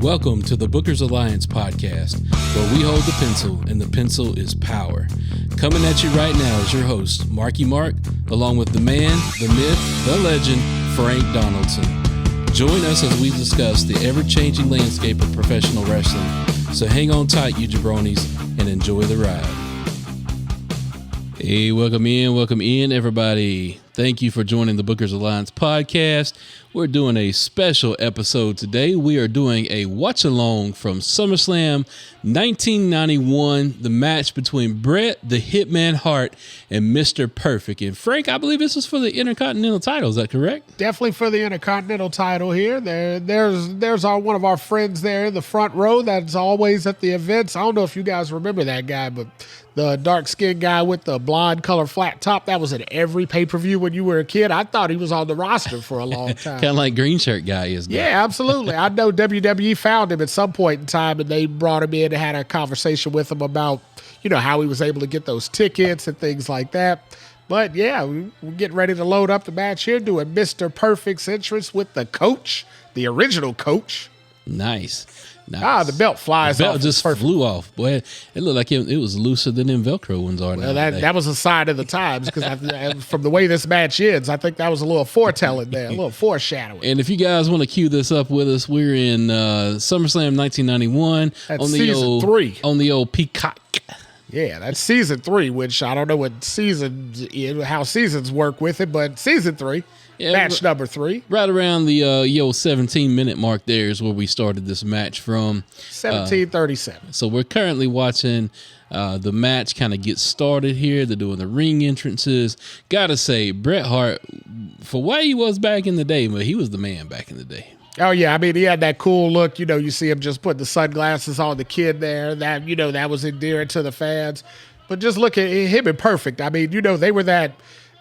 Welcome to the Bookers Alliance podcast, where we hold the pencil and the pencil is power. Coming at you right now is your host, Marky Mark, along with the man, the myth, the legend, Frank Donaldson. Join us as we discuss the ever-changing landscape of professional wrestling. So hang on tight, you jabronis, and enjoy the ride. Hey, welcome in, everybody. Thank you for joining the Bookers Alliance podcast. We're doing a special episode today. We are doing a watch-along from SummerSlam 1991, the match between Bret the Hitman Hart and Mr. Perfect. And Frank, I believe this is for the Intercontinental title. Is that correct? Definitely for the Intercontinental title here. There's one of our friends there in the front row that's always at the events. I don't know if you guys remember that guy, but the dark-skinned guy with the blonde color flat top, that was at every pay-per-view when you were a kid. I thought he was on the roster for a long time. Kind of like green shirt guy is now. Yeah, absolutely. I know WWE found him at some point in time, and they brought him in and had a conversation with him about, how he was able to get those tickets and things like that. But, yeah, we're getting ready to load up the match here, doing Mr. Perfect's entrance with the coach, the original coach. Nice. The belt flies off. The belt just flew off. Boy, it looked like it was looser than them Velcro ones are. Well, that was a sign of the times, because from the way this match ends, I think that was a little foretelling there, a little foreshadowing. And if you guys want to cue this up with us, we're in SummerSlam 1991. That's on season 3. On the old Peacock. Yeah, that's season 3, which I don't know how seasons work with it, but season 3. Yeah, match number 3. Right around the 17-minute mark there is where we started this match from. 17:37. So we're currently watching the match kind of get started here. They're doing the ring entrances. Gotta say, Bret Hart, for what he was back in the day, but he was the man back in the day. Oh, yeah. I mean, he had that cool look. You see him just putting the sunglasses on the kid there. That was endearing to the fans. But just look at him and Perfect. I mean, they were that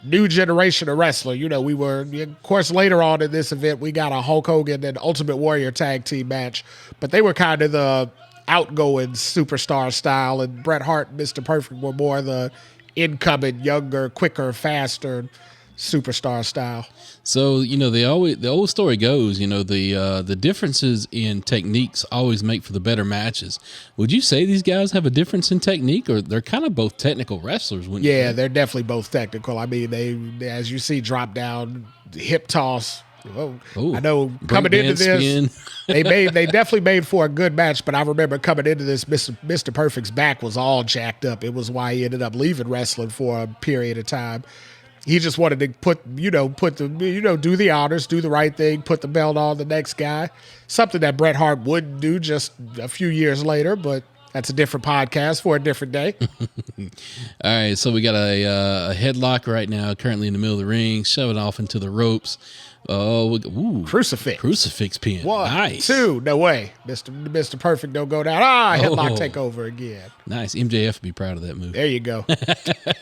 new generation of wrestler. We were, of course, later on in this event, we got a Hulk Hogan and Ultimate Warrior tag team match, but they were kind of the outgoing superstar style, and Bret Hart and Mr. Perfect were more the incoming, younger, quicker, faster superstar style. So, the old story goes, the differences in techniques always make for the better matches. Would you say these guys have a difference in technique, or they're kind of both technical wrestlers? Yeah, they're definitely both technical. I mean, they as you see, drop down, hip toss. I know coming into this, they definitely made for a good match, but I remember coming into this, Mr. Perfect's back was all jacked up. It was why he ended up leaving wrestling for a period of time. He just wanted to do the honors, do the right thing, put the belt on the next guy. Something that Bret Hart wouldn't do just a few years later, but that's a different podcast for a different day. All right, so we got a headlock right now, currently in the middle of the ring, shoving off into the ropes. Crucifix pin. 1, nice. 2, no way. Mr. Perfect don't go down. Headlock take over again. Nice. MJF would be proud of that move. There you go.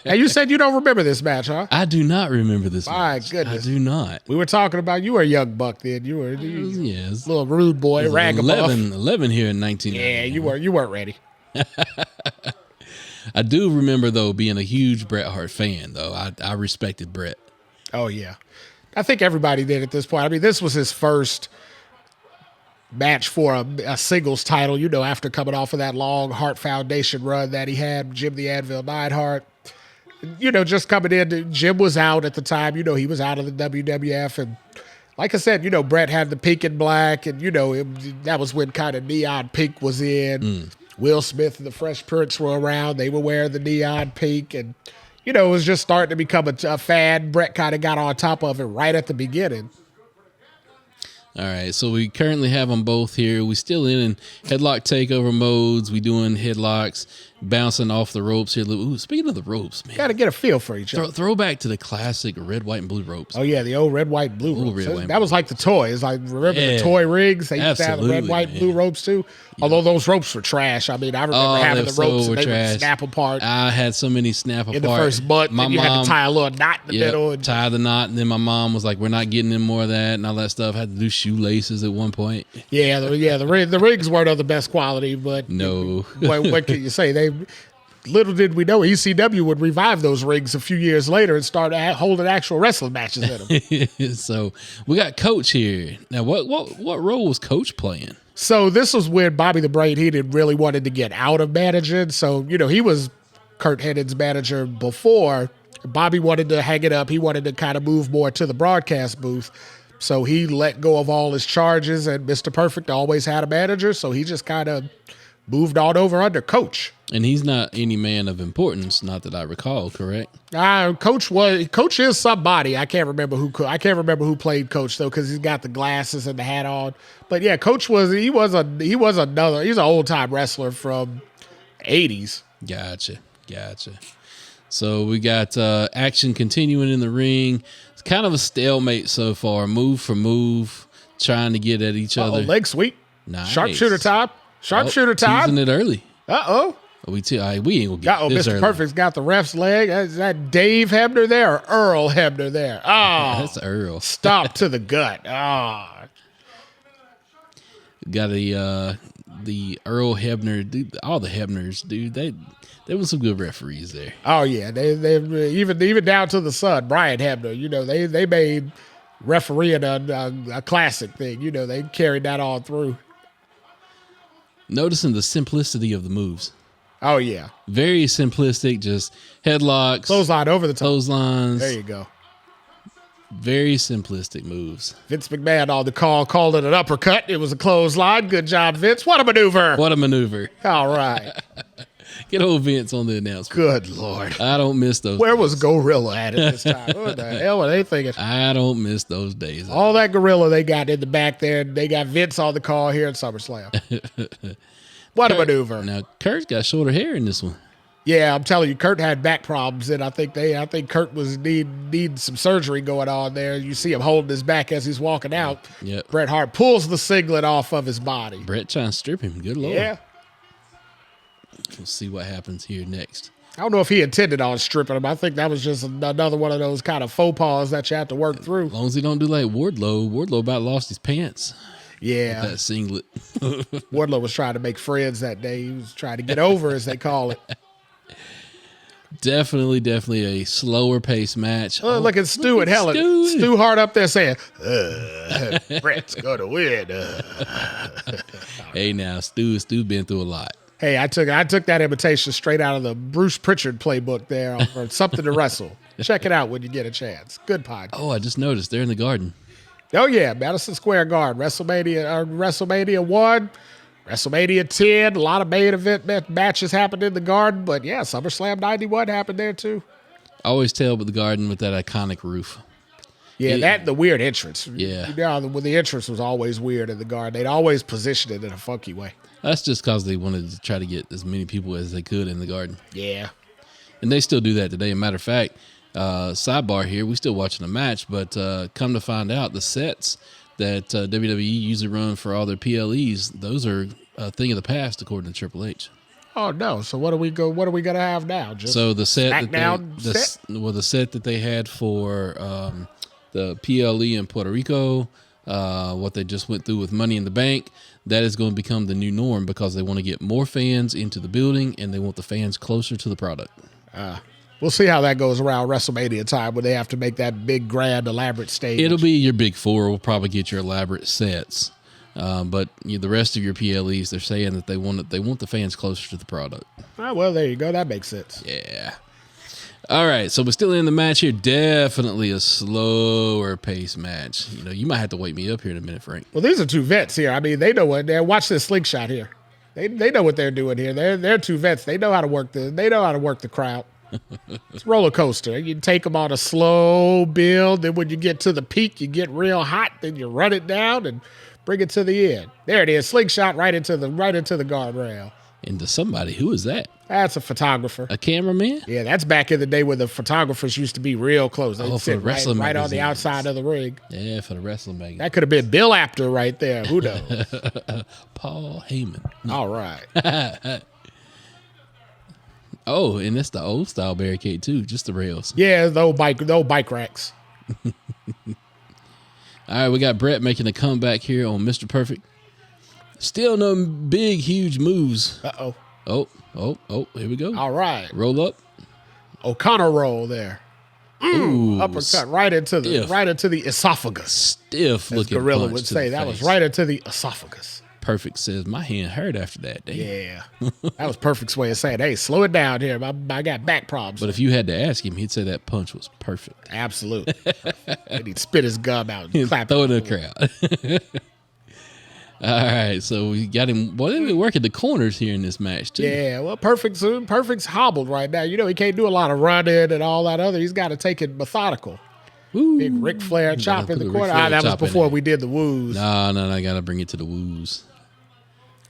Now, you said you don't remember this match, huh? I do not remember this match. My goodness. I do not. We were talking about, you were a young buck then. You were a little rude boy, ragamuffin. 11 here in 1990. Yeah, you weren't ready. I do remember, though, being a huge Bret Hart fan, though. I respected Bret. Oh, yeah. I think everybody did at this point. I mean, this was his first match for a singles title, after coming off of that long Hart Foundation run that he had, Jim the Anvil Neidhart. Just coming in, Jim was out at the time. He was out of the WWF. And like I said, Bret had the pink and black, and, that was when kind of neon pink was in. Will Smith and the Fresh Prince were around. They were wearing the neon pink, and it was just starting to become a fad. Bret kind of got on top of it right at the beginning. All right, so we currently have them both here. We still in headlock takeover modes. We doing headlocks, bouncing off the ropes here. Ooh, speaking of the ropes, man. Got to get a feel for each other. Throw back to the classic red, white, and blue ropes. Oh, yeah, the old red, white, and blue ropes. That was like the toys. Like, remember the toy rigs? They used to have the red, white, and blue ropes, too. Yeah. Although those ropes were trash. I mean, I remember having the ropes and they would snap apart. I had so many snap apart. In the first month, you had to tie a little knot in the middle. Tie the knot, and then my mom was like, we're not getting any more of that and all that stuff. Had to do shoelaces at one point. Yeah, the rigs weren't of the best quality, but no. what can you say? little did we know ECW would revive those rings a few years later and start holding actual wrestling matches in them. So we got Coach here. Now, what role was Coach playing? So this was when Bobby the Brain Heenan really wanted to get out of managing. So, he was Kurt Hennig's manager before. Bobby wanted to hang it up. He wanted to kind of move more to the broadcast booth. So he let go of all his charges, and Mr. Perfect always had a manager. So he just kind of moved on over under Coach. And he's not any man of importance, not that I recall, correct? Coach is somebody. I can't remember who played Coach though, because he's got the glasses and the hat on. But yeah, Coach was an old time wrestler from 80s. Gotcha. So we got action continuing in the ring. It's kind of a stalemate so far, move for move, trying to get at each other. Leg sweep. Nice. Sharpshooter time. Teasing it early. Uh-oh. We ain't gonna get this Mr. early. Perfect's got the ref's leg. Is that Dave Hebner there or Earl Hebner there? Oh, That's Earl. Stop to the gut. Oh. Got the Earl Hebner, dude, all the Hebners, dude. There was some good referees there. Oh yeah, they even down to the son, Brian Hebner. They made refereeing a classic thing. They carried that all through. Noticing the simplicity of the moves. Oh yeah, very simplistic. Just headlocks, clothesline over the top, clotheslines. There you go. Very simplistic moves. Vince McMahon on the call called it an uppercut. It was a clothesline. Good job, Vince. What a maneuver. All right. Get old Vince on the announcement. Good Lord. I don't miss those Where days. was Gorilla at this time? What the hell were they thinking? I don't miss those days. All that Gorilla they got in the back there. They got Vince on the call here at SummerSlam. What a maneuver. Now, Kurt's got shorter hair in this one. Yeah, I'm telling you, Kurt had back problems, and I think Kurt was needing some surgery going on there. You see him holding his back as he's walking out. Yep. Bret Hart pulls the singlet off of his body. Bret trying to strip him. Good Lord. Yeah. We'll see what happens here next. I don't know if he intended on stripping him. I think that was just another one of those kind of faux pas that you have to work through. As long as he don't do like Wardlow. Wardlow about lost his pants. Yeah. With that singlet. Wardlow was trying to make friends that day. He was trying to get over, as they call it. Definitely a slower pace match. Look at Stu and Helen. Stu Hart up there saying, Bret's going to win. Hey, now, Stu been through a lot. Hey, I took that invitation straight out of the Bruce Pritchard playbook there for Something to Wrestle. Check it out when you get a chance. Good podcast. Oh, I just noticed they're in the garden. Oh, yeah, Madison Square Garden. WrestleMania 1, WrestleMania 10, a lot of main event matches happened in the garden, but yeah, SummerSlam 91 happened there too. I always tell about the garden with that iconic roof. Yeah, the weird entrance. Yeah. The entrance was always weird in the garden. They'd always position it in a funky way. That's just because they wanted to try to get as many people as they could in the garden. Yeah. And they still do that today. As a matter of fact, sidebar here, we still watching the match, but come to find out, the sets that WWE usually run for all their PLEs, those are a thing of the past, according to Triple H. Oh no! So what are we gonna have now? Just so the set the set that they had for the PLE in Puerto Rico, what they just went through with Money in the Bank, that is going to become the new norm because they want to get more fans into the building and they want the fans closer to the product. We'll see how that goes around WrestleMania time when they have to make that big, grand, elaborate stage. It'll be your big four. We'll probably get your elaborate sets. But the rest of your PLEs, they're saying that they want the fans closer to the product. Oh, well, there you go. That makes sense. Yeah. All right, so we're still in the match here. Definitely a slower pace match. You might have to wake me up here in a minute, Frank. Well, these are two vets here. I mean, they know what they're. Watch this slingshot here. They know what they're doing here. They're two vets. They know how to work the crowd. It's a roller coaster. You take them on a slow build. Then when you get to the peak, you get real hot. Then you run it down and bring it to the end. There it is. Slingshot right into the guardrail. Into somebody. Who is that? That's a photographer. A cameraman? Yeah, that's back in the day when the photographers used to be real close. They'd sit right on the outside of the ring. Yeah, for the wrestling magazine. That could have been Bill Apter right there. Who knows? Paul Heyman. No. All right. Oh, and that's the old style barricade too, just the rails. Yeah, the old bike racks. All right, we got Bret making a comeback here on Mr. Perfect. Still no big, huge moves. Uh-oh. Oh, here we go. All right. Roll up. O'Connor roll there. Ooh, Uppercut right into the esophagus. Stiff as looking Gorilla punch would to say. the That face. was right into the esophagus. Perfect says, my hand hurt after that. Damn. Yeah. That was Perfect's way of saying, hey, slow it down here. I got back problems. But if you had to ask him, he'd say that punch was perfect. Absolutely. And he'd spit his gum out and clap. Throw it in the crowd. All right, so we got him. Well, they've been working the corners here in this match, too. Yeah, well, Perfect's hobbled right now. You know, he can't do a lot of running and all that other. He's got to take it methodical. Ooh. Big Ric Flair chop in the Ric corner. Flair That was chop in before there. we did the woos. No, I got to bring it to the woos.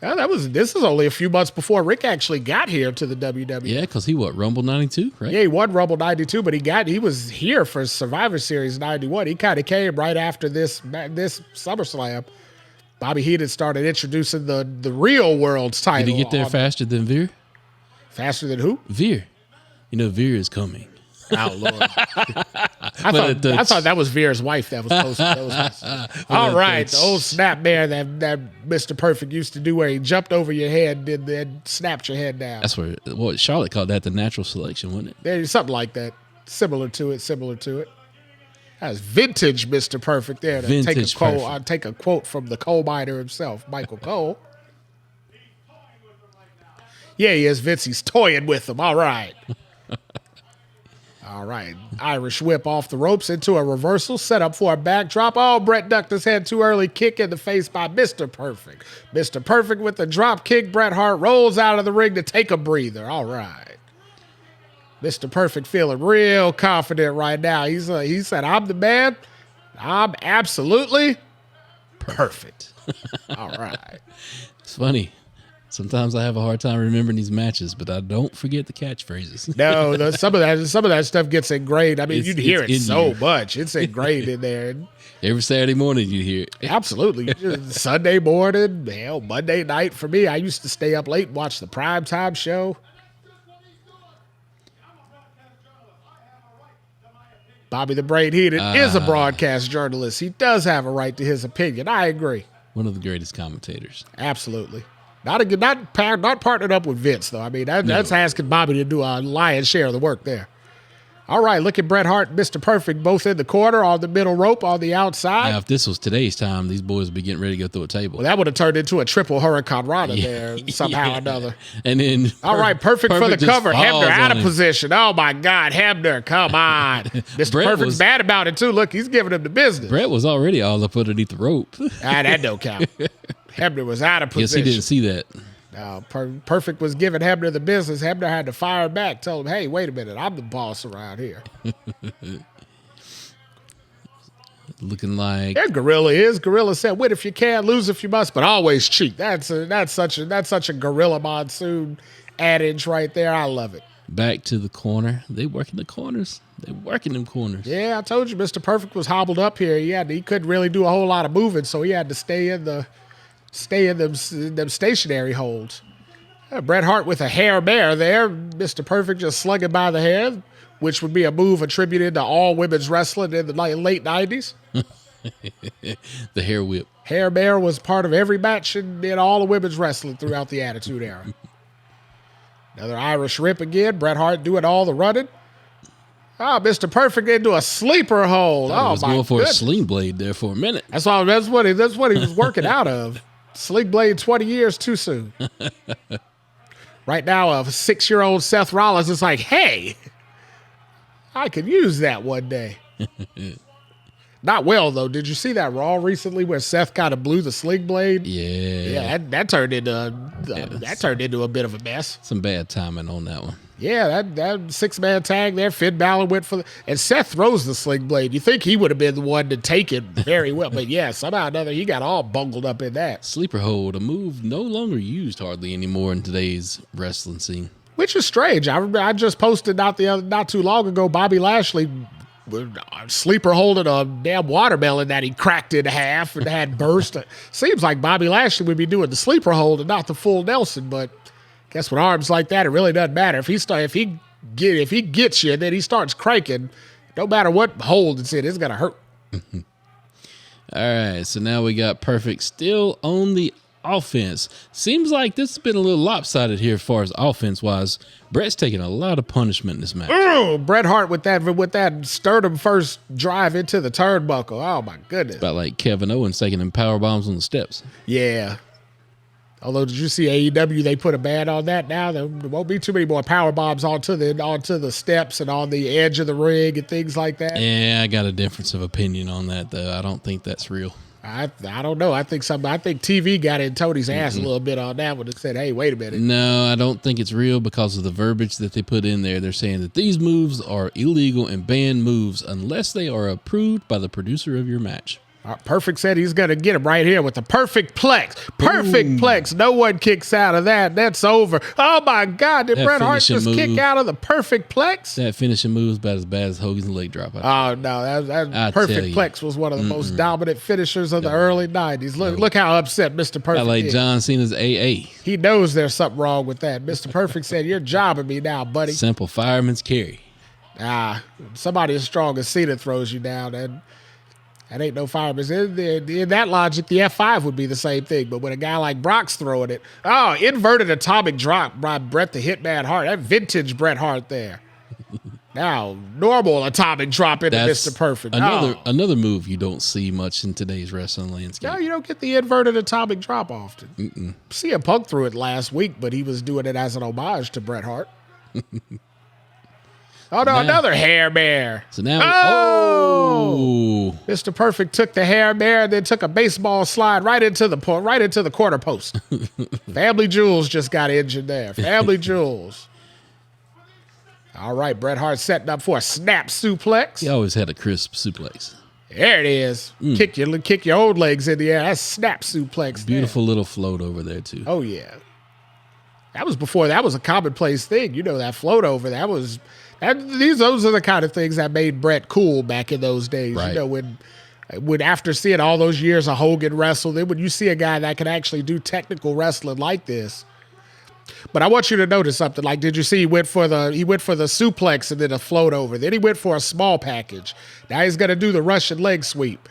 This is only a few months before Rick actually got here to the WWE. Yeah, because he Rumble 92, right? Yeah, he won Rumble 92, but he was here for Survivor Series 91. He kind of came right after this SummerSlam. Bobby Heenan started introducing the real world's title. Did he get there faster than Veer? Faster than who? Veer. You know, Veer is coming. Oh, Lord. I thought that was Veer's wife that was posted. All right. The old snap bear that Mr. Perfect used to do where he jumped over your head and then snapped your head down. That's what Charlotte called that, the natural selection, wasn't it? There's something like that. Similar to it. That's vintage Mr. Perfect there. Vintage Perfect. I'll take a quote from the coal miner himself, Michael Cole. Yeah, he is. Vince, he's toying with him. All right. All right. Irish whip off the ropes into a reversal. Set up for a backdrop. Oh, Bret ducked his head too early. Kick in the face by Mr. Perfect. Mr. Perfect with the drop kick. Bret Hart rolls out of the ring to take a breather. All right. Mr. Perfect feeling real confident right now. He said, I'm the man. I'm absolutely perfect. All right. It's funny. Sometimes I have a hard time remembering these matches, but I don't forget the catchphrases. No, some of that stuff gets ingrained. I mean, you'd hear it so much. It's ingrained in there. Every Saturday morning you hear it. Absolutely. Sunday morning, hell, Monday night for me. I used to stay up late and watch the primetime show. Bobby the Brain Heenan is a broadcast journalist. He does have a right to his opinion. I agree. One of the greatest commentators. Absolutely. Not partnered up with Vince, though. I mean, that's asking Bobby to do a lion's share of the work there. All right, look at Bret Hart and Mr. Perfect both in the corner, on the middle rope, on the outside. Now, if this was today's time, these boys would be getting ready to go through a table. Well, that would have turned into a triple Hurricane Rana there somehow or another. And then, all right, Perfect for the cover. Hebner out of him. Position. Oh, my God, Hebner, come on. Mr. Perfect's bad about it, too. Look, he's giving him the business. Bret was already all up underneath the rope. That don't count. Hebner was out of position. Yes, he didn't see that. Now, Perfect was giving Hebner the business. Hebner had to fire back, tell him, hey, wait a minute, I'm the boss around here. Looking like there Gorilla is. Gorilla said, win if you can, lose if you must, but always cheat. That's such a Gorilla Monsoon adage right there. I love it. Back to the corner. They working the corners. They working them corners. Yeah, I told you Mr. Perfect was hobbled up here. He couldn't really do a whole lot of moving, so he had to stay in them stationary holds. Bret Hart with a hair bear there. Mr. Perfect just slugging by the hair, which would be a move attributed to all women's wrestling in the late 90s. The hair whip. Hair bear was part of every match in all the women's wrestling throughout the Attitude Era. Another Irish rip again. Bret Hart doing all the running. Oh, Mr. Perfect into a sleeper hold. I Oh, was my going for goodness. a sling blade there for a minute. That's what he was working out of. Sling blade 20 years too soon. Right now, a 6-year-old Seth Rollins is like, hey, I could use that one day. Not well, though. Did you see that Raw recently where Seth kind of blew the sling blade? Yeah. Yeah, that turned into a bit of a mess. Some bad timing on that one. Yeah, that 6-man tag there. Finn Balor went for and Seth throws the sling blade. You think he would have been the one to take it very well, but yeah, somehow or another he got all bungled up in that. Sleeper hold, a move no longer used hardly anymore in today's wrestling scene. Which is strange. I just posted not too long ago. Bobby Lashley sleeper holding a damn watermelon that he cracked in half and had burst. Seems like Bobby Lashley would be doing the sleeper hold and not the full Nelson, but guess with arms like that, it really doesn't matter. If he gets you and then he starts cranking, no matter what hold it's in, it's gonna hurt. All right, so now we got Perfect still on the offense. Seems like this has been a little lopsided here as far as offense-wise. Brett's taking a lot of punishment in this match. Ooh, Bret Hart with that sternum first drive into the turnbuckle. Oh, my goodness. About like Kevin Owens taking them power bombs on the steps. Yeah. Although, did you see AEW? They put a ban on that now. There won't be too many more power bombs onto the steps and on the edge of the ring and things like that. Yeah, I got a difference of opinion on that, though. I don't think that's real. I don't know. I think TV got in Tony's ass a little bit on that one and said, "Hey, wait a minute." No, I don't think it's real because of the verbiage that they put in there. They're saying that these moves are illegal and banned moves unless they are approved by the producer of your match. Perfect said he's going to get him right here with the perfect plex. Perfect plex. No one kicks out of that. That's over. Oh, my God. Did Bret Hart just kick out of the perfect plex? That finishing move is about as bad as Hogan's leg drop. Oh, no. That perfect plex was one of the most dominant finishers of the early 90s. Look how upset Mr. Perfect is. John Cena's AA. He knows there's something wrong with that. Mr. Perfect said, "You're jobbing me now, buddy." Simple fireman's carry. Somebody as strong as Cena throws you down, and that ain't no fireman's. In that logic, the F5 would be the same thing. But when a guy like Brock's throwing it, inverted atomic drop by Bret the Hitman Hart. That vintage Bret Hart there. Now, normal atomic drop into Mr. Perfect. Another move you don't see much in today's wrestling landscape. No, you don't get the inverted atomic drop often. CM Punk threw it last week, but he was doing it as an homage to Bret Hart. Oh, no, another hair mare. So now, Mr. Perfect took the hair mare and then took a baseball slide right into the corner post. Family Jewels just got injured there. Family Jewels. All right, Bret Hart setting up for a snap suplex. He always had a crisp suplex. There it is. Kick your old legs in the air. That's snap suplex. Beautiful little float over there, too. Oh, yeah. That was before that was a commonplace thing. You know, that float over, those are the kind of things that made Bret cool back in those days. Right. You know, when after seeing all those years of Hogan wrestle, then when you see a guy that can actually do technical wrestling like this. But I want you to notice something. Like, did you see he went for the suplex and then a float over. Then he went for a small package. Now he's going to do the Russian leg sweep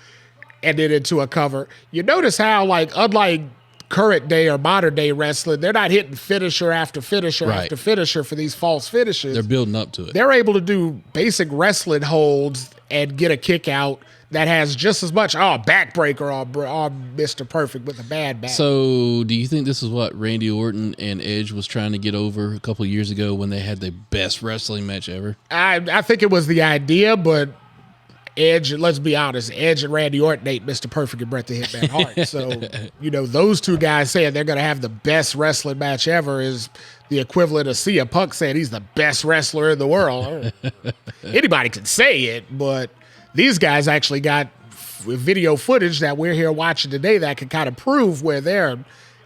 and then into a cover. You notice how, like, unlike current day or modern day wrestling, they're not hitting finisher after finisher after finisher for these false finishes. They're building up to it. They're able to do basic wrestling holds and get a kick out that has just as much backbreaker on Mr. Perfect with a bad back. So do you think this is what Randy Orton and Edge was trying to get over a couple of years ago when they had the best wrestling match ever? I think it was the idea, but Edge, let's be honest, Edge and Randy Orton ain't Mr. Perfect and Bret the Hitman Hart. So, those two guys saying they're going to have the best wrestling match ever is the equivalent of CM Punk saying he's the best wrestler in the world. Anybody can say it, but these guys actually got video footage that we're here watching today that can kind of prove where their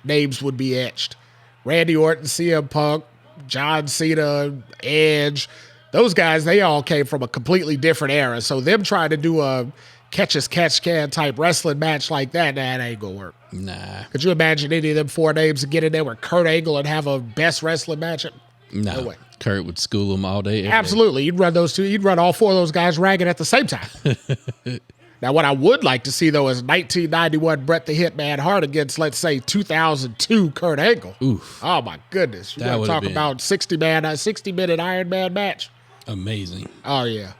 names would be etched. Randy Orton, CM Punk, John Cena, Edge. Those guys, they all came from a completely different era. So them trying to do a catch-as-catch-can type wrestling match like that ain't going to work. Nah. Could you imagine any of them four names and get in there with Kurt Angle and have a best wrestling match? No way. Kurt would school them all day. Absolutely. You'd run those two. You'd run all four of those guys ragged at the same time. Now, what I would like to see, though, is 1991 Bret the Hitman Hart against, let's say, 2002 Kurt Angle. Oof. Oh, my goodness. You're going to talk about 60-minute Iron Man match. Amazing. Oh, yeah.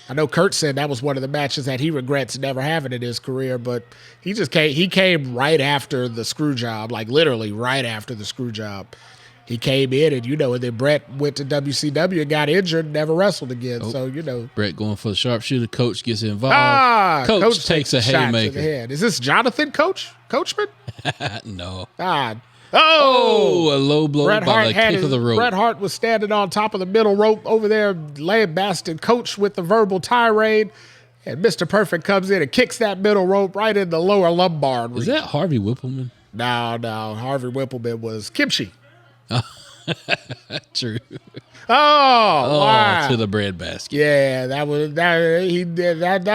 I know Kurt said that was one of the matches that he regrets never having in his career, but he came right after the screw job, like literally right after the screw job. He came in and then Bret went to WCW and got injured and never wrestled again. Oh, so, Bret going for the sharpshooter. Coach gets involved. Coach takes a haymaker. To the head. Is this Jonathan Coachman? No. A low blow by the kick of the rope. Bret Hart was standing on top of the middle rope over there, lambasting Coach with the verbal tirade. And Mr. Perfect comes in and kicks that middle rope right in the lower lumbar. Is that Harvey Whippleman? No. Harvey Whippleman was Kimchi. True. Wow. To the bread basket. Yeah, that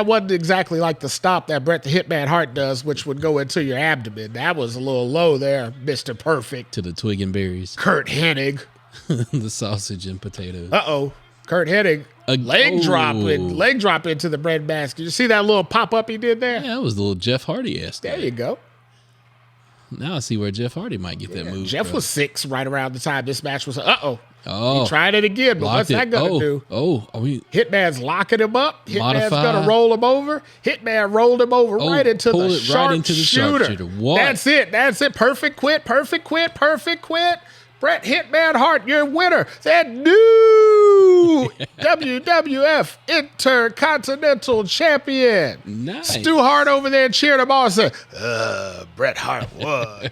wasn't exactly like the stop that Bret the Hitman Hart does, which would go into your abdomen. That was a little low there, Mr. Perfect. To the twig and berries. Kurt Hennig. The sausage and potatoes. Kurt Hennig. Leg drop into the bread basket. You see that little pop up he did there? Yeah, that was the little Jeff Hardy-esque. There you go. Now I see where Jeff Hardy might get that move. Jeff was 6 right around the time this match was. Oh, he tried it again, but what's that going to do? Hitman's locking him up. Hitman's going to roll him over. Hitman rolled him over right into the sharpshooter. What? That's it. Perfect quit. Bret Hitman Hart, your winner. That new WWF Intercontinental Champion. Nice. Stu Hart over there cheering him on. Said, Bret Hart won.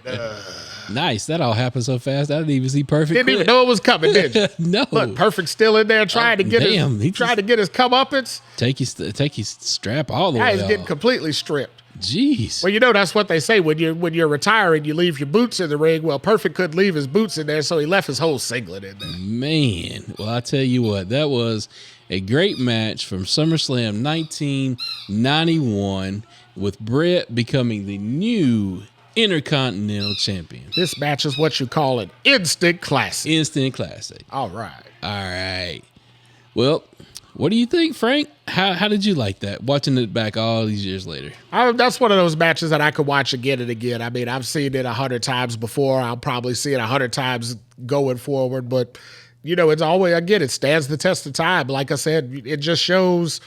Nice. That all happened so fast. I didn't even see Perfect. Didn't even know it was coming, did you? No. Look, Perfect still in there trying to get his comeuppance. Take his strap all the way off. He's getting completely stripped. Jeez. Well, that's what they say when you're retiring, you leave your boots in the ring. Well, Perfect couldn't leave his boots in there, so he left his whole singlet in there. Man, well, I tell you what, that was a great match from SummerSlam 1991 with Bret becoming the new Intercontinental Champion. This match is what you call an instant classic. Instant classic. All right. Well, what do you think, Frank? How did you like that, watching it back all these years later? That's one of those matches that I could watch again and again. I mean, I've seen it 100 times before. I'll probably see it 100 times going forward. But, it's always, again, it stands the test of time. Like I said, it just shows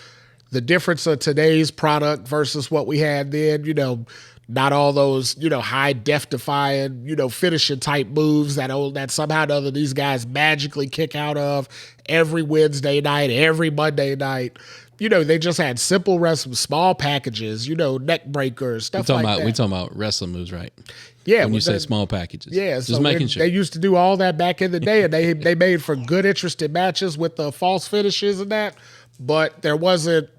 the difference of today's product versus what we had then, not all those, high def-defying, finishing type moves that somehow or other these guys magically kick out of every Wednesday night, every Monday night. They just had simple wrestling, small packages, neck breakers, stuff like that. We're talking about wrestling moves, right? Yeah. When you say small packages. Yeah. Just making sure. They used to do all that back in the day, and they made for good, interesting matches with the false finishes and that. But there wasn't,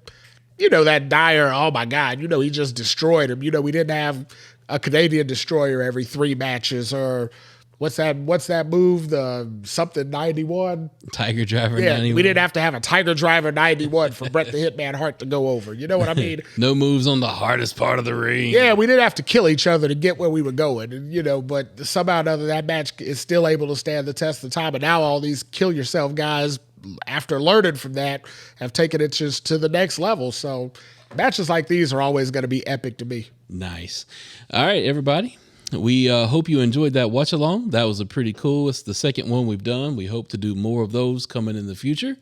that dire, oh my God, he just destroyed him. We didn't have a Canadian destroyer every 3 matches, or what's that move? The something 91? Tiger Driver 91. Yeah, we didn't have to have a Tiger Driver 91 for Bret the Hitman Hart to go over. You know what I mean? No moves on the hardest part of the ring. Yeah, we didn't have to kill each other to get where we were going. And, but somehow or another, that match is still able to stand the test of time. And now all these kill yourself guys, after learning from that, have taken it just to the next level. So matches like these are always going to be epic to me. Nice. All right, everybody. We hope you enjoyed that watch along. That was a pretty cool. It's the second one we've done. We hope to do more of those coming in the future.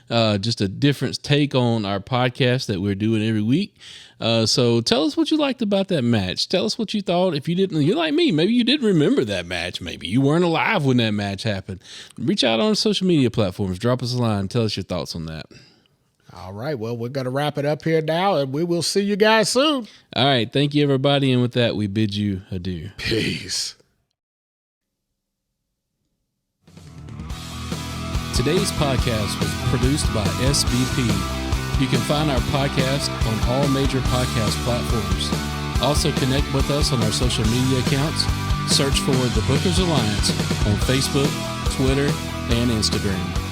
Just a different take on our podcast that we're doing every week. So tell us what you liked about that match. Tell us what you thought. If you didn't, you're like me, maybe you didn't remember that match. Maybe you weren't alive when that match happened. Reach out on social media platforms. Drop us a line. Tell us your thoughts on that. All right. Well, we're going to wrap it up here now, and we will see you guys soon. All right. Thank you, everybody. And with that, we bid you adieu. Peace. Today's podcast was produced by SBP. You can find our podcast on all major podcast platforms. Also connect with us on our social media accounts. Search for The Bookers Alliance on Facebook, Twitter, and Instagram.